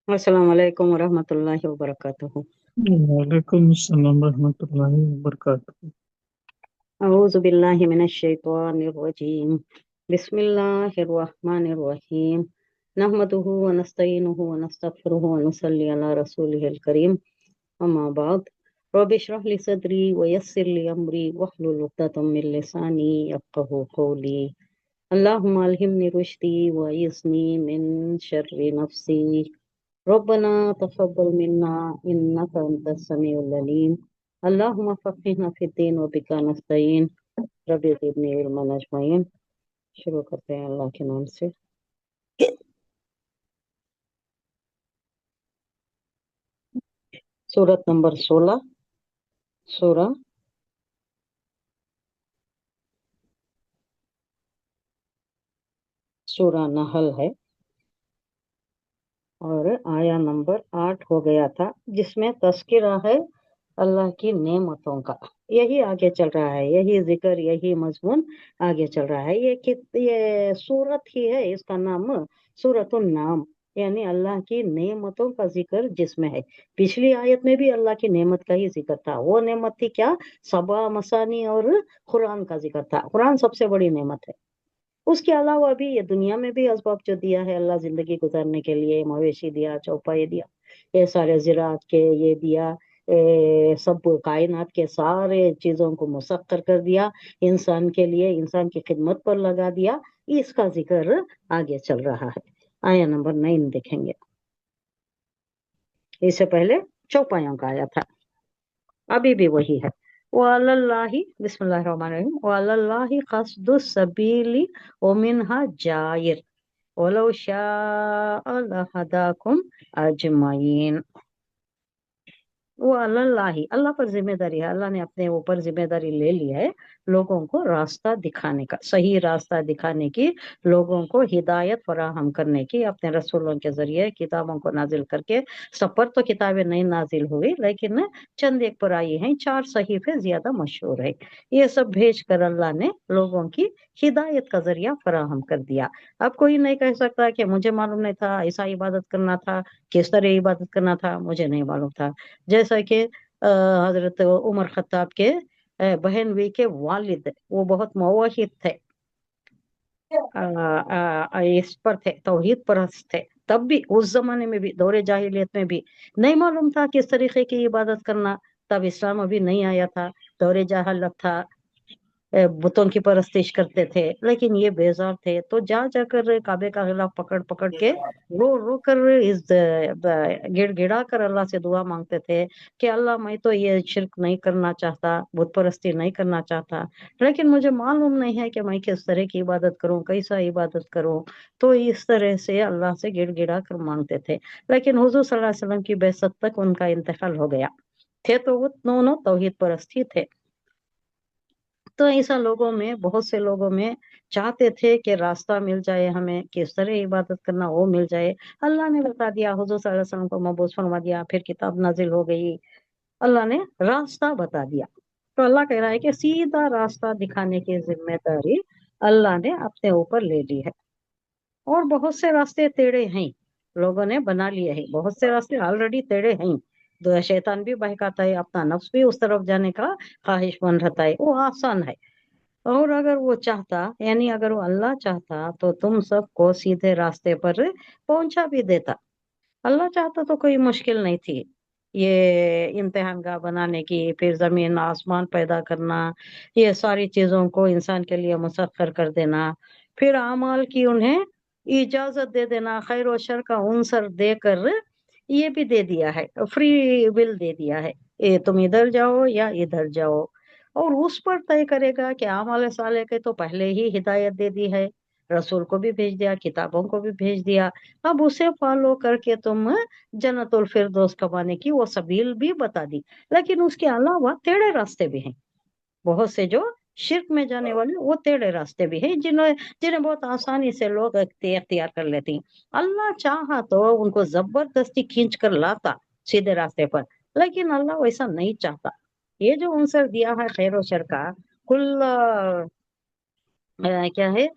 अस्सलाम वालेकुम वरहमतुल्लाहि वबरकातुहू। वालेकुम अस्सलाम रहमतुल्लाहि वबरकातुहू। अऊज़ु बिल्लाहि मिनश शैतानिर रजीम। बिस्मिल्लाहिर रहमानिर रहीम। नहमदुहु व नस्तईनुहु व नस्तगफिरुहु व नुसल्ली अला रसूलिहिल करीम। अम्मा बाद। रब्बि इश्रह ली सदरी व यस्सिर ली अमरी वहलुल उक़दतम मिन लिसानी यफ़क़हू क़ौली। अल्लाहुम्मा अल्हिमनी रुश्दी व इस्नी मिन शर्रि नफ्सी। रब्बना तक़ब्बल मिन्ना इन्नका अंतस समीउल अलीम। अल्लाहुम्मा फ़क़्हिना फ़िद्दीन व बिका नस्तईन। रब्बि ज़िदनी इल्मन अजमईन। शुरू करते हैं अल्लाह के नाम से। सूरत नंबर 16। सूरा सूरा नहल है और आया नंबर 8 हो गया था, जिसमें तस्किरा है अल्लाह की नेमतों का। यही आगे चल रहा है, यही जिक्र, यही मजमून आगे चल रहा है। ये सूरत ही है, इसका नाम सूरतुन नाम, यानी अल्लाह की नेमतों का जिक्र जिसमें है। पिछली आयत में भी अल्लाह की नेमत का ही जिक्र था। वो नेमत थी क्या? सबा मसानी और कुरान का जिक्र था। कुरान सबसे बड़ी नेमत है। उसके अलावा भी ये दुनिया में भी असबाब जो दिया है अल्लाह, जिंदगी गुजारने के लिए मवेशी दिया, चौपाई दिया, ये सारे ज़राअत के ये दिया, सब कायनात के सारे चीजों को मुसख्खर कर दिया इंसान के लिए, इंसान की खिदमत पर लगा दिया। इसका जिक्र आगे चल रहा है। आया नंबर 9 देखेंगे। इससे पहले चौपाइयों का आया था, अभी भी वही है। वअलल्लाहि बिस्मिल्लाहिर्रहमानिर्रहीम। वअलल्लाहि क़स्दुस सबीली व मिनहा जाइर वलौ शाअ लहदाकुम अजमईन। वो अल्लाह अल्लाह पर जिम्मेदारी है। अल्लाह ने अपने ऊपर जिम्मेदारी ले ली है लोगों को रास्ता दिखाने का, सही रास्ता दिखाने की, लोगों को हिदायत फराहम करने की, अपने रसूलों के जरिए किताबों को नाजिल करके। सब पर तो किताबें नहीं नाजिल हुई, लेकिन चंद एक पर आई हैं। 4 सहीफे ज्यादा मशहूर है। ये सब भेज कर अल्लाह ने लोगों की हिदायत का जरिया फराहम कर दिया। अब कोई नहीं कह सकता कि मुझे मालूम नहीं था ऐसा इबादत करना था, किस तरह इबादत करना था, मुझे नहीं मालूम था। जैसा कि हजरत उमर खत्ताब के बहन भी के वालिद, वो बहुत मुवहिद थे, इस पर थे, तौहीद परस्त थे। तब भी उस जमाने में भी, दौरे जाहिलियत में भी नहीं मालूम था किस तरीके की इबादत करना। तब इस्लाम अभी नहीं आया था, दौरे जाहलत था, बुतों की परस्तिश करते थे। लेकिन ये बेजार थे, तो जा जाकर काबे का खिलाफ पकड़ पकड़ के रो रो कर इस गिड़गिड़ा कर अल्लाह से दुआ मांगते थे कि अल्लाह, मैं तो ये शिरक नहीं करना चाहता, बुत परस्ती नहीं करना चाहता, लेकिन मुझे मालूम नहीं है कि मैं किस तरह की इबादत करूं, कैसा इबादत करूं। तो इस तरह से अल्लाह से गिड़गिड़ा कर मांगते थे। लेकिन हुजूर सल्लल्लाहु अलैहि वसल्लम की बेइज्जत तक उनका इंतकाल हो गया। थे तो वो दोनों तौहीद परस्त ही थे। तो ऐसा लोगों में, बहुत से लोगों में चाहते थे कि रास्ता मिल जाए, हमें किस तरह इबादत करना वो मिल जाए। अल्लाह ने बता दिया, हुजूर सल्लल्लाहु अलैहि वसल्लम को मबूस फरमा दिया, फिर किताब नाजिल हो गई, अल्लाह ने रास्ता बता दिया। तो अल्लाह कह रहा है कि सीधा रास्ता दिखाने की जिम्मेदारी अल्लाह ने अपने ऊपर ले ली है। और बहुत से रास्ते टेढ़े हैं, लोगों ने बना लिए हैं, बहुत से रास्ते ऑलरेडी टेढ़े हैं। तो शैतान भी बहकाता है, अपना नफ्स भी उस तरफ जाने का ख्वाहिशमंद रहता है, वो आसान है। और अगर वो चाहता, यानी अगर वो अल्लाह चाहता, तो तुम सबको सीधे रास्ते पर पहुंचा भी देता। अल्लाह चाहता तो कोई मुश्किल नहीं थी ये इम्तिहान गाह बनाने की, फिर जमीन आसमान पैदा करना, ये सारी चीजों को इंसान के लिए मुसख्खर कर देना, फिर अमाल की उन्हें इजाजत दे देना, खैर और शर का उनसर देकर ये भी दे दिया है, फ्री विल दे दिया है, ये तुम इधर जाओ या इधर जाओ। और उस पर तय करेगा कि आमाल साले के तो पहले ही हिदायत दे दी है, रसूल को भी भेज दिया, किताबों को भी भेज दिया। अब उसे फॉलो करके तुम जन्नतुल फिरदौस कमाने की वो सबील भी बता दी। लेकिन उसके अलावा टेढ़े रास्ते भी हैं, बहुत से जो शिर्क में जाने वाले वो टेढ़े रास्ते भी हैं, जिन्हें जिन्हें बहुत आसानी से लोग इख्तियार कर लेते हैं। अल्लाह चाहा तो उनको जबरदस्ती खींच कर लाता सीधे रास्ते पर, लेकिन अल्लाह वैसा नहीं चाहता। ये जो उनसे दिया है खैर और शर का, कुल क्या है,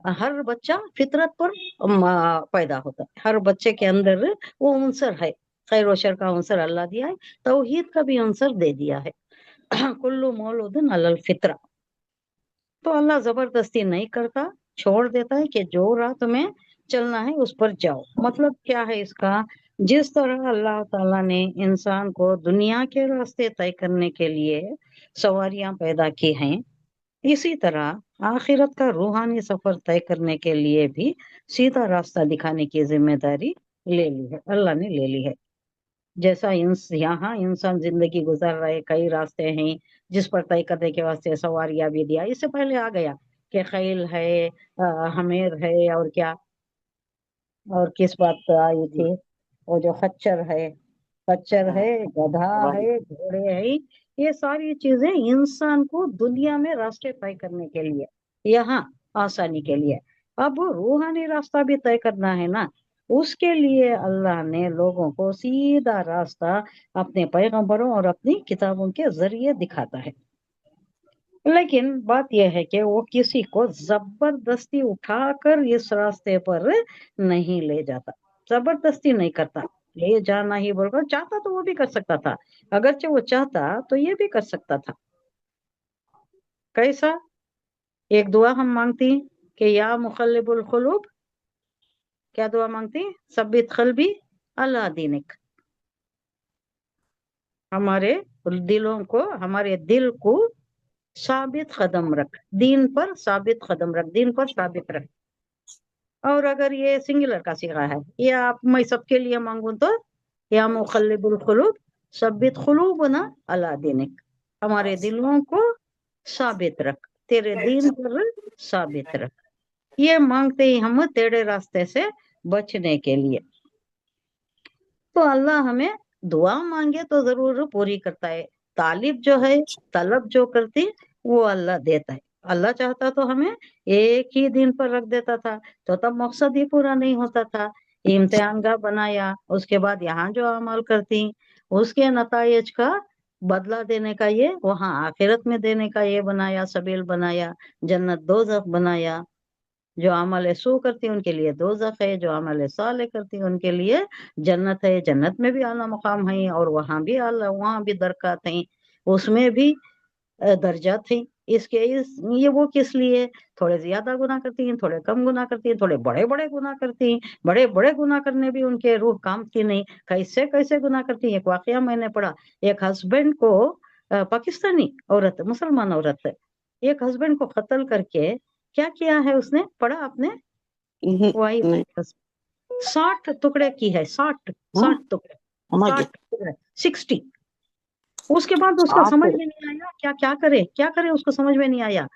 हर बच्चा फितरत पर पैदा होता है, हर बच्चे के अंदर वो अंसर है, खैर व शर का अंसर अल्लाह दिया है, तौहीद का भी अंसर दे दिया है। कुल्लू मौलूदन अलल फितरा, तो अल्लाह जबरदस्ती नहीं करता, छोड़ देता है कि जो राह तुम्हें चलना है उस पर जाओ। मतलब क्या है इसका, जिस तरह अल्लाह ताला ने इंसान को दुनिया के रास्ते तय करने के लिए सवारियां पैदा की हैं, इसी तरह आखिरत का रूहानी सफर तय करने के लिए भी सीधा रास्ता दिखाने की जिम्मेदारी ले ली है, अल्लाह ने ले ली है। जैसा यहाँ इंसान जिंदगी गुजार रहे, कई रास्ते हैं जिस पर तय करने के वास्ते सवारियां भी दिया, इससे पहले आ गया कि खैल है, हमेर है, और क्या, और किस बात पर आई थी, वो जो खच्चर है, गधा है, घोड़े है, ये सारी चीजें इंसान को दुनिया में रास्ते तय करने के लिए, यहाँ आसानी के लिए। अब रूहानी रास्ता भी तय करना है ना, उसके लिए अल्लाह ने लोगों को सीधा रास्ता अपने पैगंबरों और अपनी किताबों के जरिए दिखाता है। लेकिन बात यह है कि वो किसी को जबरदस्ती उठाकर इस रास्ते पर नहीं ले जाता, जबरदस्ती नहीं करता, ले जाना ही बोलकर, चाहता तो वो भी कर सकता था, अगरचे वो चाहता तो ये भी कर सकता था। कैसा, एक दुआ हम मांगती कि या मुखल्लिबुल कुलूब, क्या दुआ मांगती, सब्बित कल्बी अला दीनिक, हमारे दिलों को, हमारे दिल को साबित कदम रख, दीन पर साबित कदम रख, दीन पर साबित रख। और अगर ये सिंगुलर का सिगा है, ये आप मैं सबके लिए मांगू तो या मुखल्लिबुल कुलूब सब्बित कुलूबना अला दीनिक, हमारे दिलों को साबित रख, तेरे दीन पर साबित रख। ये मांगते ही हम तेरे रास्ते से बचने के लिए। तो अल्लाह हमें दुआ मांगे तो जरूर पूरी करता है, तालिब जो है, तलब जो करती, वो अल्लाह देता है। अल्लाह चाहता तो हमें एक ही दिन पर रख देता था, तो तब मकसद ही पूरा नहीं होता था। इम्तिहान का बनाया, उसके बाद यहाँ जो अमल करती उसके नतायज का बदला देने का, ये वहां आखिरत में देने का ये बनाया, सबील बनाया, जन्नत दोजख बनाया। जो अमल सू करती है उनके लिए दोजख है, जो अमल साले करती है उनके लिए जन्नत है। जन्नत में भी आला मकाम है, और वहां भी आला, वहां भी दरकात है, उसमें भी दर्जात है। ये वो किस लिए, थोड़े ज्यादा गुनाह करती हैं, थोड़े कम गुनाह करती हैं, थोड़े बड़े बड़े गुनाह करती हैं, बड़े बड़े गुनाह करने भी उनके रूह कांपती नहीं, कैसे कैसे गुनाह करती हैं। एक वाकया मैंने पढ़ा, एक हस्बैंड को, पाकिस्तानी औरत, मुसलमान औरत, एक हस्बैंड को कत्ल करके क्या किया है उसने, पढ़ा आपने, वही नहीं 60 टुकड़े की है, 60 हाँ 60 टुकड़े, हमारे 60 टुकड़े, 60। उसके बाद उसको आप समझ में नहीं आया क्या क्या करे, क्या करे, उसको समझ में नहीं आया।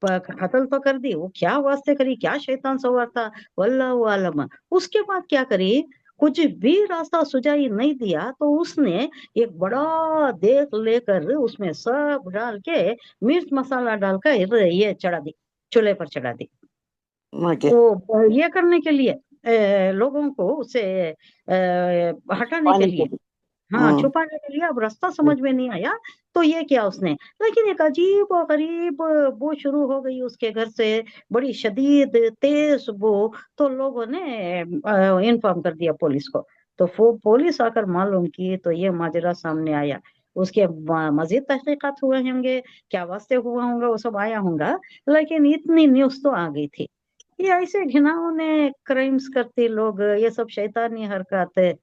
कत्ल तो कर दी, वो क्या वास्ते करी, क्या शैतान सवार था, वल्लाहु आलम। उसके बाद क्या करी, कुछ भी रास्ता सुझाई नहीं दिया, तो उसने एक बड़ा देख लेकर उसमें सब डाल के, मिर्च मसाला डालकर ये चढ़ा दी, चूल्हे पर चढ़ा दी। मुझे वो ये करने के लिए, लोगों को उसे हटाने के पानी लिए, के हाँ छुपाने के लिए। अब रास्ता समझ में नहीं आया तो ये किया उसने, लेकिन एक अजीब और गरीब बू शुरू हो गई उसके घर से, बड़ी शदीद तेज बू। तो लोगों ने इन्फॉर्म कर दिया पुलिस को, तो पुलिस आकर मालूम की तो ये माजरा सामने आया। उसके मजीद तहकीकात हुए होंगे, क्या वास्ते हुआ होगा, वो सब आया होगा, लेकिन इतनी न्यूज तो आ गई थी। ये ऐसे घिनौने क्राइम्स करते लोग, ये सब शैतानी हरकत,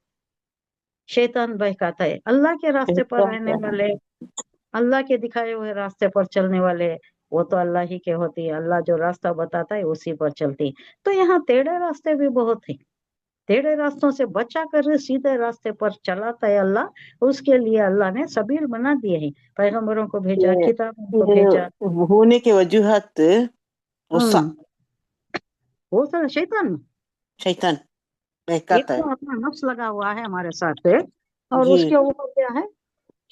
शैतान बहकाता है। अल्लाह के रास्ते पर रहने वाले, अल्लाह के दिखाए हुए रास्ते पर चलने वाले, वो तो अल्लाह ही के होती है, अल्लाह जो रास्ता बताता है उसी पर चलती। तो यहाँ टेढ़े रास्ते भी बहुत हैं, टेढ़े रास्तों से बचा कर सीधे रास्ते पर चलाता है अल्लाह। उसके लिए अल्लाह ने सबील बना दिए हैं, पैगंबरों को भेजा, ये किताबों को ये भेजा। होने के वजूहत वो हम्म, वो तो शैतान, शैतान एक बहकाता है तो अपना नफ्स लगा हुआ है हमारे साथ, और जी उसके ऊपर क्या है,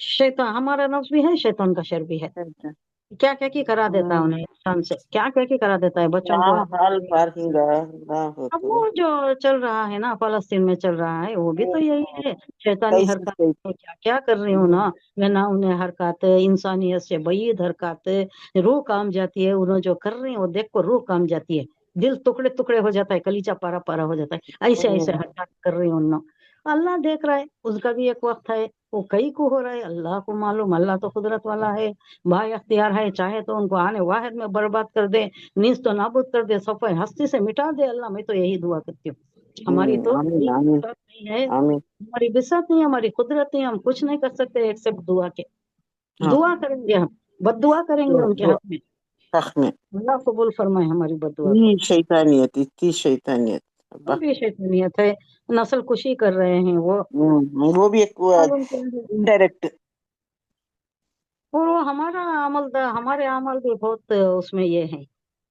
शैतान, हमारा नफ्स भी है, शैतान का शर भी है। अच्छा। क्या क्या की करा देता है उन्हें, इंसान से क्या क्या की करा देता है, बच्चों को। यहाँ हाल बार हिंगा ना हो अब तो वो जो चल रहा है ना, फलस्तीन में चल रहा है, वो भी तो यही है, शैतानी कैसे हरकत। कैसे क्या क्या कर रही हूँ ना मैं ना, उन्हें हरकत, इंसानियत से बैद हरकत, रूह काम जाती है, उन्हें जो कर रही है वो देख को रूह काम जाती है। दिल टुकड़े टुकड़े हो जाता है, कलीजा पारा पारा हो जाता है, ऐसे ऐसे हरकत कर रही हूँ उन्होंने। अल्लाह देख रहा है, उसका भी एक वक्त है, वो कई को हो रहा है, अल्लाह को मालूम, अल्लाह तो कुदरत वाला है, बाय अख्तियार है, चाहे तो उनको आने वाहिद में बर्बाद कर दे, नीज तो नाबूद कर दे, सफाई हस्ती से मिटा दे अल्लाह। मैं तो यही दुआ करती हूँ। हमारी तो आमीन कोई आमीन बिसात नहीं है, आमीन। हमारी बिसात नहीं, हमारी कुदरत नहीं, हम कुछ नहीं कर सकते एक्सेप्ट दुआ के। हाँ, दुआ करेंगे हम, बददुआ करेंगे उनके दुआ हक में, हक में। अल्लाह कबूल फरमाए हमारी बददुआ को। इतनी शैतानियत वो अब्बा। भी शैतानियत है, नस्ल कुशी कर रहे हैं वो, वो भी एक मालूम क्या है। इनडायरेक्ट। और वो हमारे अमल भी बहुत उसमें ये है,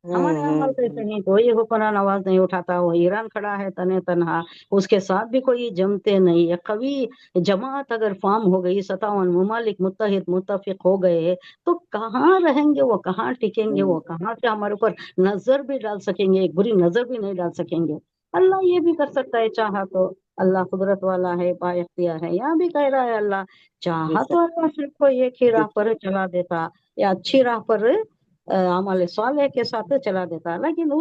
हमारे अमल कैसे हैं, कोई हुक्मरान आवाज नहीं उठाता, वो ईरान खड़ा है तने तनहा, उसके साथ भी कोई जमते नहीं है। कभी जमात अगर फॉर्म हो गई, 57 मुमालिक मुत्तहिद मुत्तफिक हो गए, तो कहाँ रहेंगे वो, कहाँ टिकेंगे वो, कहाँ से हमारे ऊपर नजर भी डाल सकेंगे, एक बुरी नजर भी नहीं डाल सकेंगे। अल्लाह ये भी कर सकता है चाहा तो, अल्लाह कुदरत वाला है, बाइख्तियार है। यहाँ भी कह रहा है अल्लाह चाहा तो अल्लाह सिर्फ को एक ही राह पर चला देता, या अच्छी राह पर अमल सालेह के साथ चला देता है। लेकिन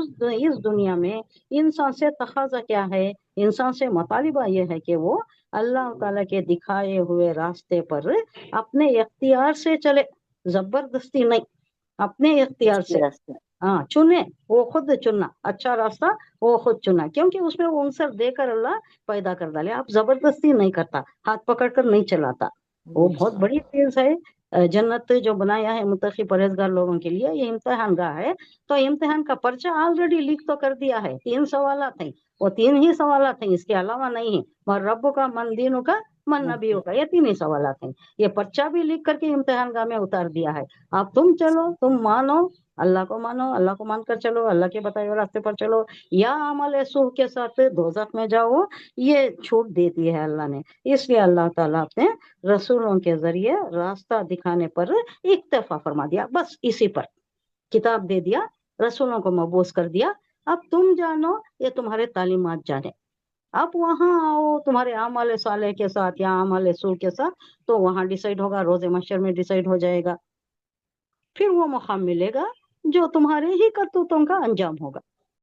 इस दुनिया में इंसान से तकाजा क्या है, इंसान से मुतालिबा ये है कि वो अल्लाह ताला के दिखाए हुए रास्ते पर अपने इख्तियार से चले, जबरदस्ती नहीं, अपने इख्तियार से। हाँ, चुने, वो खुद चुनना अच्छा रास्ता, वो खुद चुना, क्योंकि उसमें वो अनसर देकर अल्लाह पैदा कर डाले। आप जबरदस्ती नहीं करता, हाथ पकड़कर नहीं चलाता। वो बहुत बड़ी चीज है। जन्नत जो बनाया है मुत्तकी परहेजगार लोगों के लिए, ये इम्तिहान गाह है। तो इम्तिहान का पर्चा ऑलरेडी लीक तो कर दिया है, 3 सवालात हैं, वो 3 ही सवालात हैं, इसके अलावा नहीं है। और रब्बु का, मन दीनों का, मन नबियों का, ये 3 ही सवालात हैं। ये पर्चा भी लीक करके इम्तिहान गाह में उतार दिया है। अब तुम चलो, तुम मानो, अल्लाह को मानो, अल्लाह को मानकर चलो, अल्लाह के बताए हुए रास्ते पर चलो, या अमल सूह के साथ दोजख में जाओ। ये छूट दे दी है अल्लाह ने। इसलिए अल्लाह ताला अपने रसूलों के जरिए रास्ता दिखाने पर इक्तफा फरमा दिया, बस इसी पर किताब दे दिया, रसूलों को मबूस कर दिया। अब तुम जानो, ये तुम्हारे तालीमात जाने। अब वहां आओ तुम्हारे आमाल साले के साथ या आमाल सू के साथ, तो वहां डिसाइड होगा, रोजे महशर में डिसाइड हो जाएगा। फिर वो मकाम मिलेगा जो तुम्हारे ही करतूतों का अंजाम होगा।